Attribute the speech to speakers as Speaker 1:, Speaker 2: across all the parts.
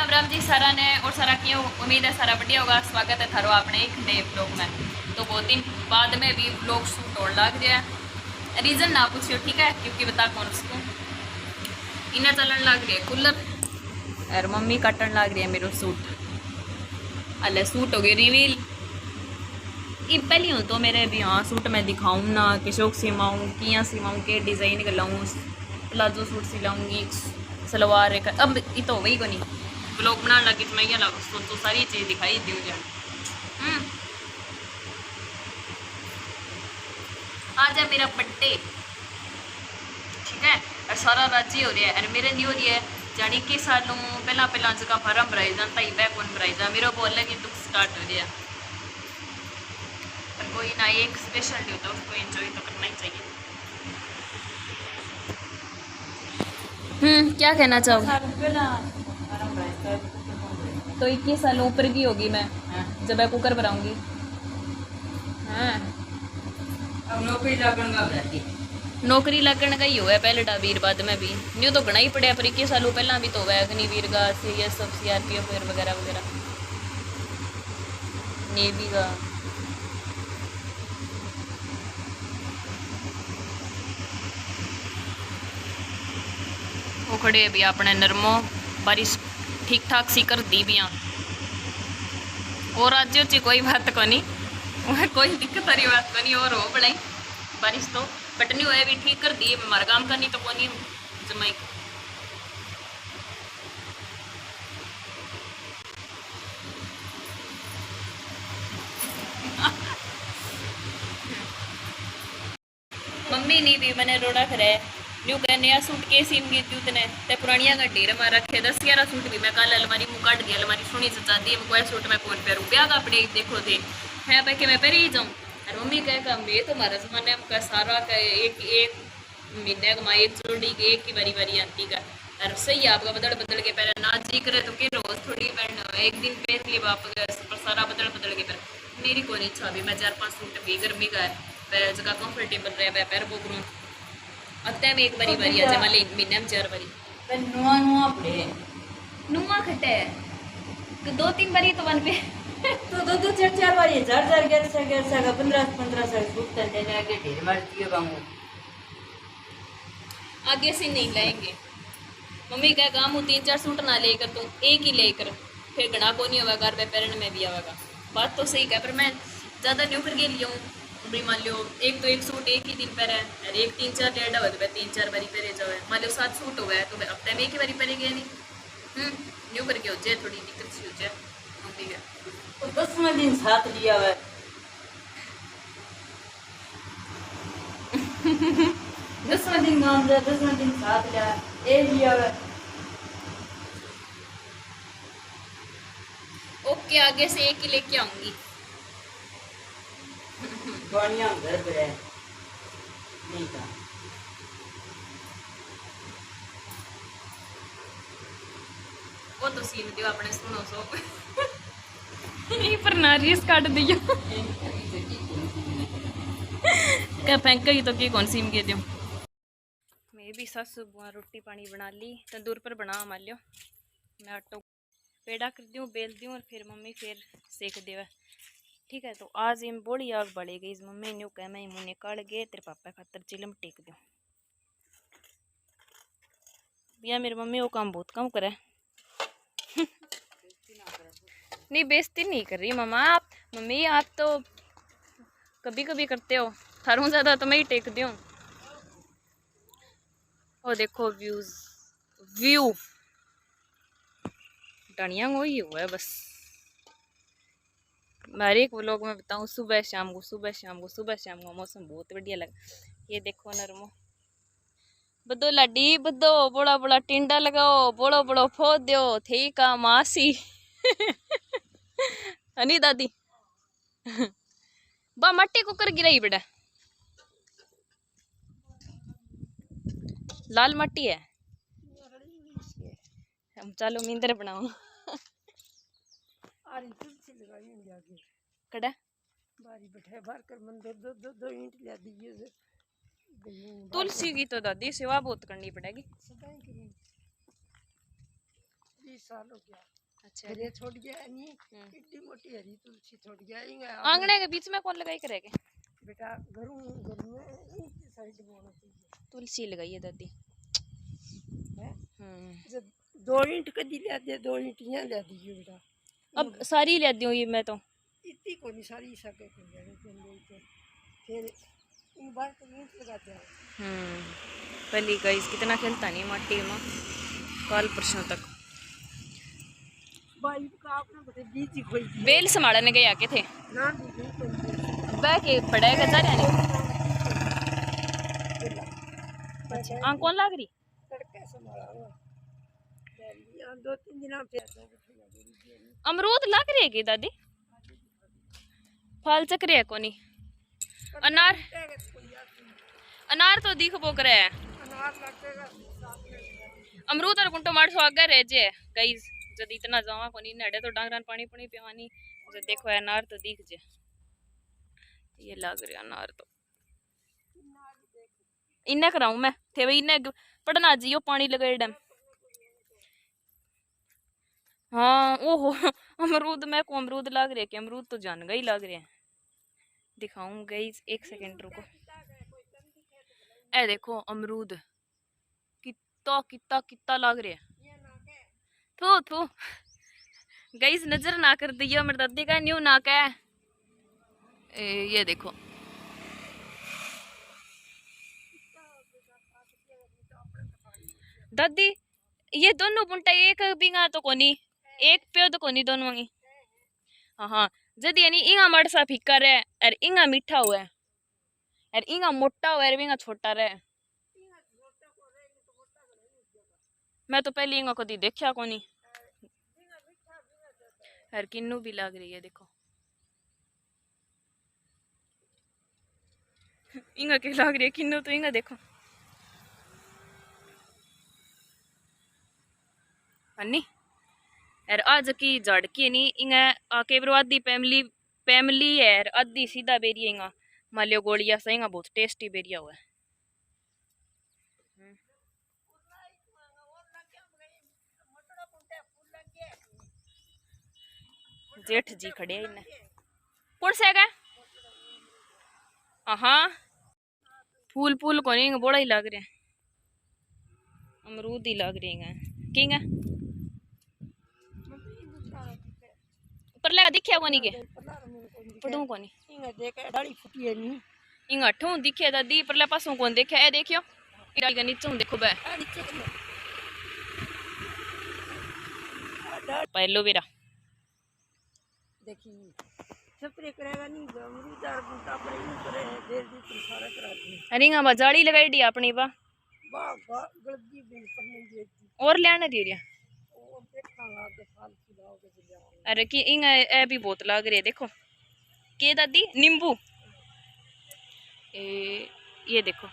Speaker 1: राम राम जी सारा ने और सारा क्यों उम्मीद है सारा बढ़िया होगा। स्वागत है थारो अपने एक नए ब्लॉग में। तो बहुत दिन बाद में भी ब्लॉग शूट होने लग गया। रीज़न ना पूछियो ठीक है, क्योंकि बता कौन उसको इन्हें चलन लग रही है कूलर और मम्मी काटन लग रही है मेरो सूट। अल्ले सूट हो गए रिवील। ये पहली हूँ तो मेरे भी हाँ सूट मैं दिखाऊँ ना कि शौक सिमाऊँ किया सिमाऊँ के डिज़ाइन कर लाऊँ, प्लाजो सूट सिलाऊँगी, सलवार एक अब ये तो वही को नहीं ब्लॉग बना लगी तो मैं ये लगा तो सारी चीज़ दिखाई दूँ जान। आज है मेरा बर्थडे ठीक है, और सारा राजी हो रहा है और मेरे नहीं हो रही है जानी कि सालों पहला पहला जगह फार्म भराई जाता ही बैक कौन भराई जा मेरा बोलने की दुख स्टार्ट हो रहा है। पर कोई ना एक स्पेशल डे होता है उसको एंजॉय तो करना ही चाहिए। क्या कहना चाहोगे? तो 21 साल ऊपर की होगी मैं जब मैं कुकर बनाऊंगी। हाँ
Speaker 2: अब
Speaker 1: नौकरी लगन का ही हुआ है पहले वीर बाद में भी न्यू तो घना ही पड़ा पर 21 सालों पहला भी तो हुआ है अग्निवीर का CSF CRPF वगैरह वगैरह नेवी का। वो खड़े भी अपने नरमो बारिश ठीक ठाक सी कर दी भी और आज ची कोई बात को नहीं कोई दिक्कत वाली बात को नहीं और हो बढ़ाई बारिश तो बटनी हुए भी ठीक कर दी हमारे काम का नहीं तो कौन जमाई। मम्मी नहीं भी मैंने रोड़ा करे न्यू कह नया सूट के सीम गई थी उतने ते पुरानिया का ढेर में रखे 10-11 सूट भी मैं कल अलमारी मुँह काट दिया अलमारी सुनी सचा दी कोई सूट मैं कौन पहनूँ ब्याह का अपने देखो थे मैं पे के मैं पहन ही जाऊँ और मम्मी कह मैं तो हमारा जमाने में सारा का एक एक महीने का एक जोड़ी एक ही बारी बारी आती का और सही आपका बदल बदल के पहले ना जी करे तो कि रोज थोड़ी पहन एक दिन पहन लिए आप सारा बदल बदल के पहन मेरी कोई इच्छा भी मैं 4-5 सूट भी गर्मी का है जगह कंफर्टेबल रहे पैर वो करूँ अत्ते में एक बारी बारी आज माले महीने में 4 बारी
Speaker 2: नुआ नुआ पड़े
Speaker 1: नुआ खटे तो 2-3 बारी तो बन पे
Speaker 2: तो दो 4 बारी 4 का 15 सूट तक देने आगे ढेर मारती है बांगो
Speaker 1: आगे से नहीं लाएंगे। मम्मी कह काम 3-4 सूट ना लेकर तू एक ही लेकर फिर घना को नहीं होगा घर पे पैरन में भी आवेगा। बात तो सही कह पर मैं ज़्यादा न्यू करके लिया हूँ मान लो एक सूट एक ही दिन पहने और एक 3-4 डेढ़ हो तो 3-4 बारी पहने जाए मान लो 7 सूट हो गए तो हफ्ते में एक ही बारी पहने गए नहीं न्यू करके हो जाए थोड़ी दिक्कत सी हो जाए मम्मी का
Speaker 2: तो 10वां दिन साथ लिया हुआ 10वां दिन गाँव जा 10वां दिन साथ लिया ए लिया हुआ
Speaker 1: ओके आगे से एक ही लेके आऊंगी।
Speaker 2: बढ़िया घर पे है नहीं था
Speaker 1: वो तो सीन दियो अपने सुनो सो नहीं पर नारियस काट दियो क्या फेंक गई तो की कौन सीम के दियो। मैं भी सासू बुआ रोटी पानी बना ली तंदूर पर बना मान लियो मैं आटो पेड़ा कर दूँ बेल दूँ और फिर मम्मी फिर सेक देवा ठीक है। तो आज इन बड़ी आग बढ़े गई मम्मी ने कह मैं मुँह निकाल गए तेरे पापा खातर चिलम टेक दूँ भैया मेरी मम्मी वो काम बहुत कम करे नहीं बेइज्जती नहीं कर रही मामा आप मम्मी आप तो कभी कभी करते हो थारों ज़्यादा तो मैं ही टेक दूँ। और देखो व्यूज व्यू टनिया वही हुआ है बस हमारे एक व्लॉग में बताऊँ सुबह शाम को मौसम बहुत बढ़िया लगा। ये देखो नरमो बदो लाडी बदो बड़ा बड़ा टिंडा लगाओ बड़ो बड़ो फो दो थे का मासी हनी दादी बा मट्टी कुकर गिराई बेटा लाल मट्टी है हम चलो मींदर बनाओ कड़ा
Speaker 3: बारी बैठे बाहर कर मंदिर दो ईंट ले दीजिए
Speaker 1: तुलसी की तो दादी सेवा बहुत करनी पड़ेगी
Speaker 3: 20 साल हो गया।
Speaker 1: अच्छा
Speaker 3: घरे छोड़ गया नहीं, इतनी मोटी हरी तुलसी छोड़ गया इंगा।
Speaker 1: आंगने के बीच में कौन लगाई करेगा
Speaker 3: बेटा घर में इनकी साइड में होना चाहिए।
Speaker 1: तुलसी लगाई है दादी
Speaker 3: है जब 2 ईंट कदी ले दे, 2 ईंटियां ले दी बेटा।
Speaker 1: अब सारी ले दी हूँ ये मैं तो
Speaker 3: इतनी को नहीं सारी सके को जाने फिर इन बार तो ईंट लगा दिया।
Speaker 1: पहली गाइस कितना खेलता नहीं माटी में कल परसों तक
Speaker 3: भाई का आपने बड़े बीजी खोई दी
Speaker 1: बेल संभालने गए आके थे
Speaker 3: ना दी कोई
Speaker 1: बह के पड़ेगा जा रहा अच्छा आंख कौन लाग रही
Speaker 3: तड़के संभाला हुआ यहां 2-3 दिन पे
Speaker 1: अमरूद लाग रही है कि दादी फल चक रहे है कोनी अनार अनार तो दिख बोक रहा है
Speaker 3: अनार लगेगा
Speaker 1: अमरूद और गुंटो मार सो आगे रह जे गाइस जब इतना जावा कोनी नड़े तो डांगरान पानी पानी पिवानी जब देखो अनार तो दिख जे ये लग रहा अनार तो इन्ने कराऊं मैं थे भाई इन्ने पढ़ना जियो पानी लगाए डम हाँ ओहो अमरूद मैं को अमरूद लग रहे कि अमरूद तो जान गई लग रहे हैं दिखाऊं गाइस 1 सेकंड रुको ए देखो अमरूद कितना कितना कितना लग रहे हैं थू थू गाइस नजर ना कर दियो मेरे दादी का न्यू ना क्या ये देखो दादी ये दोनों बुंटा एक बिंगा तो कोनी एक पे तो कोनी दोनों में हाँ हाँ जदी यानी इंगा मड़सा फिक्का रहे और इंगा मीठा हुआ है और इंगा मोटा हुआ है इंगा छोटा रहे मैं तो पहले इंगा कदी देखा कोनी और किन्नू भी लग रही है देखो इंगा के लग रही है किन्नू तो इंगा देखो अन्नी और आज की जड़ की नहीं इंगा आके ब्रो आधी फैमिली है और आधी सीधा बेरिया इंगा मालियो गोलिया से इंगा बहुत टेस्टी बेरिया हुआ है जेठ जी खड़े इन्हें कौन से है हाँ फूल फूल को नहीं बड़ा ही लग रहे हैं अमरूद ही लग रहे हैं किंग परले दिखया कोनी के पडू कोनी
Speaker 3: इंगा देखे डाली फुटी है नहीं
Speaker 1: इंगा ठू दिखे दादी परले पासों कोन देखे ए देखियो डाली के नीचे देखो बे पहलो बेरा
Speaker 3: देखी छपरे करेगा नहीं अमरूदार बूटा पर इन करे देर दी सारा करा दी
Speaker 1: अरे इंगा जाली लगाई दी अपनी बा
Speaker 3: वाह वाह गलती बिन पर नहीं देती
Speaker 1: और लेने दे रिया
Speaker 3: और देखना आगे फाल खिलाओगे तो जाओ
Speaker 1: अरे की इंगा ए भी बहुत लग रही है देखो के दादी नींबू ये देखो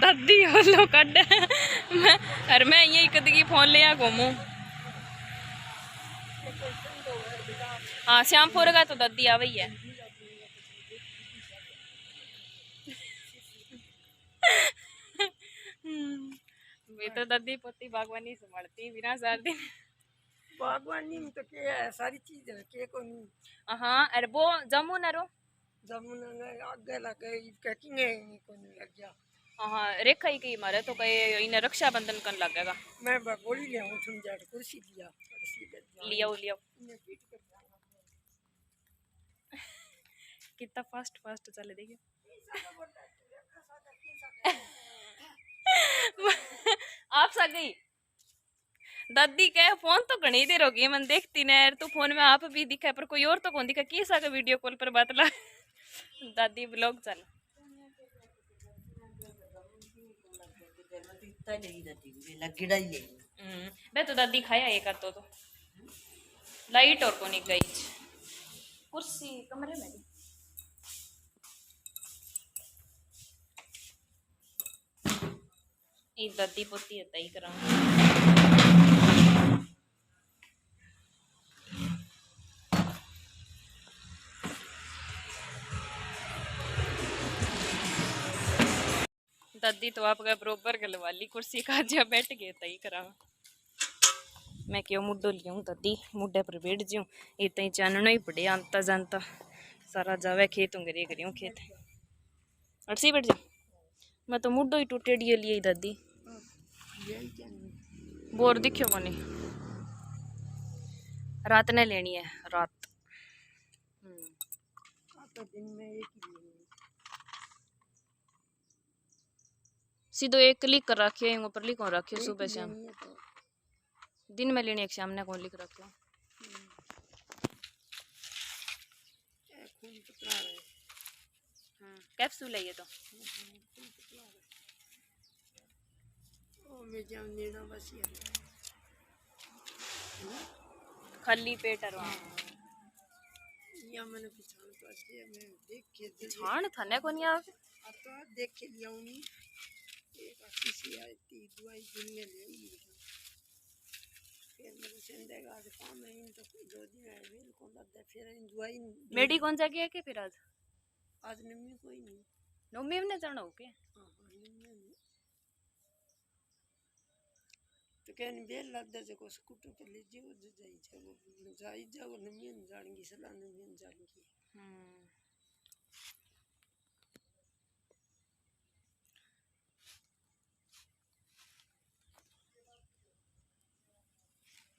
Speaker 1: दादी होलो कड मैं यही कदगी फोन लिया घूमू हाँ श्याम फोरेगा तो दादी आ गई है वे तो दादी पोती बागवानी संभालती बिना सार दिन
Speaker 3: बागवानी में तो क्या है सारी चीज है के को नहीं
Speaker 1: हाँ अरे वो जामुन अरो
Speaker 3: जामुन आगे लगे कटिंग है नहीं को नहीं लग गया
Speaker 1: हाँ रेखा ही कही मारे तो कहे इन्हें रक्षाबंधन कर लगेगा
Speaker 3: मैं गोली ले आऊं तुम जाट कुर्सी लिया
Speaker 1: लिया कितना फास्ट फास्ट चले देखिए आप सा गई दादी कहे फोन तो घनी देर हो गई मन देखती न यार तू फोन में आप भी दिखा पर कोई और तो कौन दिखा की सा वीडियो कॉल पर बात ला दादी ब्लॉग चल मैं तो दादी खाया ये कर तो लाइट और को नहीं गई कुर्सी कमरे में ये दादी पोती है तई करा दादी तो आप गए बरोबर गलवा ली कुर्सी का जा बैठ गए तई करा मैं क्यों मुड्डो लियूं दादी मुड्डे पर बैठ जाऊं इतना ही चानना ही पड़े आंता जानता सारा जावे खेत उंगरे करियो खेत अड़सी बैठ जा मैं तो मुड्डो ही टूटे लिए लिए दादी
Speaker 3: यही चाहिए।
Speaker 1: बोर दिखियो कोनी रात ने लेनी है रात
Speaker 3: आप तो दिन में एक ही लेंगे।
Speaker 1: सीधो एक क्लिक कर रखियो इन ऊपर लिखो रखियो
Speaker 3: एक
Speaker 1: सुबह
Speaker 3: ही
Speaker 1: शाम
Speaker 3: लेनी है तो
Speaker 1: दिन में लेनी है शाम ने कौन लिख रखियो
Speaker 3: खून पतला है।
Speaker 1: कैप्सूल है ये तो
Speaker 3: खून पतला है। ओ मैं जाऊँ नेड़ा बस ये
Speaker 1: खाली पेट है
Speaker 3: या मैंने पहचान तो अच्छी है मैं देख के
Speaker 1: छान थाने को नहीं आवे
Speaker 3: अब तो देख के लिया हूँ नहीं एक अच्छी सी आई थी दवाई दिन में ले ली फिर मेरे जिंदगी आज काम है इन तो 2 दिन है बिल्कुल लग फिर इन दवाई
Speaker 1: मेडी कौन सा गया के फिर
Speaker 3: आज नमी कोई नहीं
Speaker 1: नौमी में जाना हो के
Speaker 3: हाँ नमी तो कहने बेल लग दे को स्कूटर पे ले जाओ जाई जाओ नमी जानेंगी सलाह नमी जानेंगी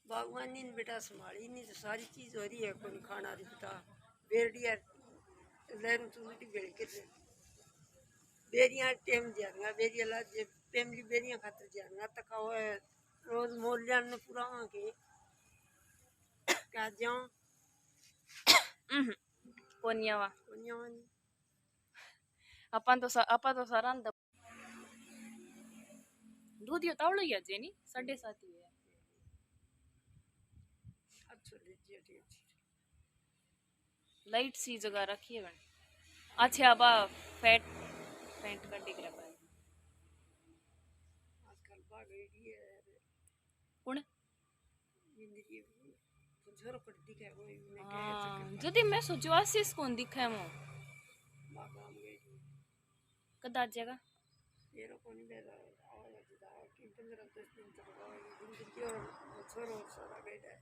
Speaker 3: बागवानी ने बेटा संभाली नहीं तो सारी चीज हो रही है कोई खाना रही बेटा बेरडिया लहरों तो मिट्टी बेड़ के बेरियां टेम जाएंगा बेरिया ला जे फैमिली बेरियां खातर जाएंगा तक वो रोज मूल्य ने पूरा के क्या जाऊं
Speaker 1: कोनियावा
Speaker 3: कोन्यावानी
Speaker 1: अपन तो सारा दूध यो तावड़ो ही अजे नी 7:30 ही है
Speaker 3: अच्छा लीजिए ठीक
Speaker 1: लाइट सी जगह रखी है अच्छा अब फैट का दिख रहा है
Speaker 3: आजकल बाग रेडी है
Speaker 1: कौन
Speaker 3: इंद्रिय जोर पर दिखे वो ने
Speaker 1: हां जदी मैं सोचो आशीष कौन दिखा है मो
Speaker 3: बागाम गई
Speaker 1: कदा जगह
Speaker 3: ये को नहीं बेरा आवाज जुदा कि 15-10 दिन तक जिंदगी और छोरो सारा गई है